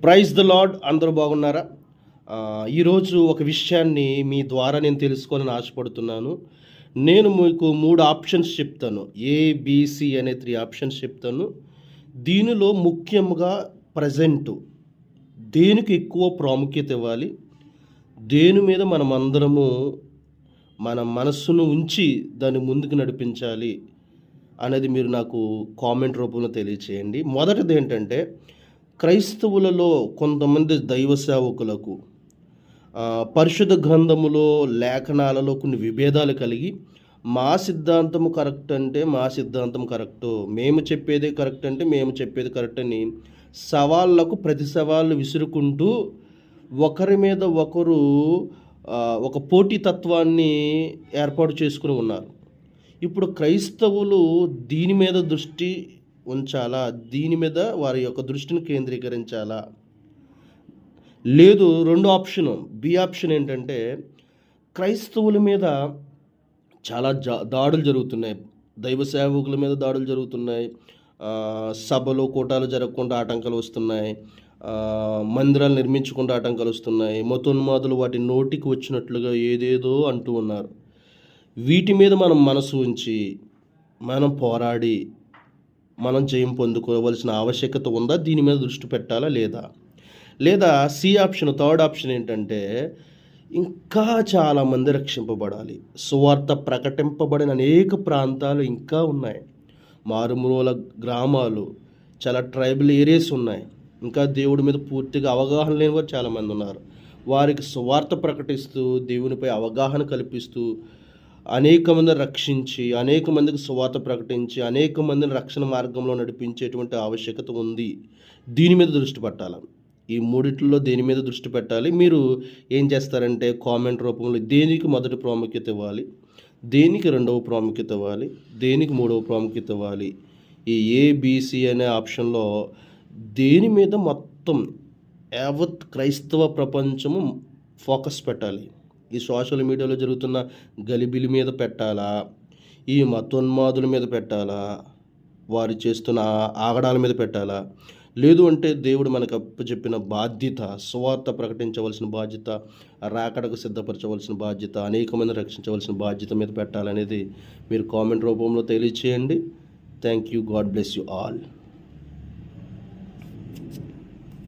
Praise the lord. అందరూ బాగున్నారా? ఈరోజు ఒక విషయాన్ని మీ ద్వారా నేను తెలుసుకోవాలని ఆశపడుతున్నాను. నేను మీకు 3 ఆప్షన్స్ చెప్తాను. ఏబీసీ అనే 3 ఆప్షన్స్ చెప్తాను. దీనిలో ముఖ్యంగా ప్రెజెంటు దేనికి ఎక్కువ ప్రాముఖ్యత ఇవ్వాలి, దేని మీద మనమందరము మన మనస్సును ఉంచి దాన్ని ముందుకు నడిపించాలి అనేది మీరు నాకు కామెంట్ రూపంలో తెలియచేయండి. మొదటిది ఏంటంటే, క్రైస్తవులలో కొంతమంది దైవ సేవకులకు పరిశుద్ధ గ్రంథములో లేఖనాలలో కొన్ని విభేదాలు కలిగి మా సిద్ధాంతము కరెక్ట్ అంటే మా సిద్ధాంతం కరెక్టు, మేము చెప్పేదే కరెక్ట్ అంటే మేము చెప్పేది కరెక్ట్ అని సవాళ్ళకు ప్రతి సవాళ్ళు విసురుకుంటూ ఒకరి మీద ఒకరు ఒక పోటీతత్వాన్ని ఏర్పాటు చేసుకుని ఉన్నారు. ఇప్పుడు క్రైస్తవులు దీని మీద దృష్టి ఉంచాలా, దీని మీద వారి యొక్క దృష్టిని కేంద్రీకరించాలా? లేదు, రెండో ఆప్షను, బి ఆప్షన్ ఏంటంటే, క్రైస్తవుల మీద చాలా దాడులు జరుగుతున్నాయి, దైవ సేవకుల మీద దాడులు జరుగుతున్నాయి, సభలు కూటాలు జరగకుండా ఆటంకాలు వస్తున్నాయి, మందిరాలు నిర్మించకుండా ఆటంకాలు వస్తున్నాయి, మతోన్మాదులు వాటి నోటికి వచ్చినట్లుగా ఏదేదో అంటూ ఉన్నారు. వీటి మీద మనం మనసు ఉంచి మనం పోరాడి మనం జయం పొందుకోవలసిన ఆవశ్యకత ఉందా? దీని మీద దృష్టి పెట్టాలా లేదా? లేదా సి ఆప్షన్, థర్డ్ ఆప్షన్ ఏంటంటే, ఇంకా చాలామంది రక్షింపబడాలి, సువార్త ప్రకటింపబడిన అనేక ప్రాంతాలు ఇంకా ఉన్నాయి, మారుమూల గ్రామాలు, చాలా ట్రైబల్ ఏరియాస్ ఉన్నాయి, ఇంకా దేవుడి మీద పూర్తిగా అవగాహన లేని వారు చాలామంది ఉన్నారు. వారికి సువార్త ప్రకటిస్తూ దేవునిపై అవగాహన కల్పిస్తూ అనేక మందిని రక్షించి, అనేక మందికి సువార్త ప్రకటించి, అనేక మందిని రక్షణ మార్గంలో నడిపించేటువంటి ఆవశ్యకత ఉంది. దీని మీద దృష్టి పెట్టాలి. ఈ మూడిట్లో దేని మీద దృష్టి పెట్టాలి? మీరు ఏం చేస్తారంటే కామెంట్ రూపంలో దేనికి మొదటి ప్రాముఖ్యత ఇవ్వాలి, దేనికి రెండవ ప్రాముఖ్యత ఇవ్వాలి, దేనికి మూడవ ప్రాముఖ్యత ఇవ్వాలి, ఈ ఏబిసి అనే ఆప్షన్లో దేని మీద మొత్తం యావత్ క్రైస్తవ ప్రపంచము ఫోకస్ పెట్టాలి? ఈ సోషల్ మీడియాలో జరుగుతున్న గలిబిలి మీద పెట్టాలా, ఈ మతోన్మాదుల మీద పెట్టాలా, వారు చేస్తున్న ఆగడాల మీద పెట్టాలా? లేదు అంటే దేవుడు మనకు అప్పచెప్పిన బాధ్యత, సువార్త ప్రకటించవలసిన బాధ్యత, రాకడకు సిద్ధపరచవలసిన బాధ్యత, అనేక మంది రక్షించవలసిన బాధ్యత మీద పెట్టాలనేది మీరు కామెంట్ రూపంలో తెలియచేయండి. Thank you. God bless you all.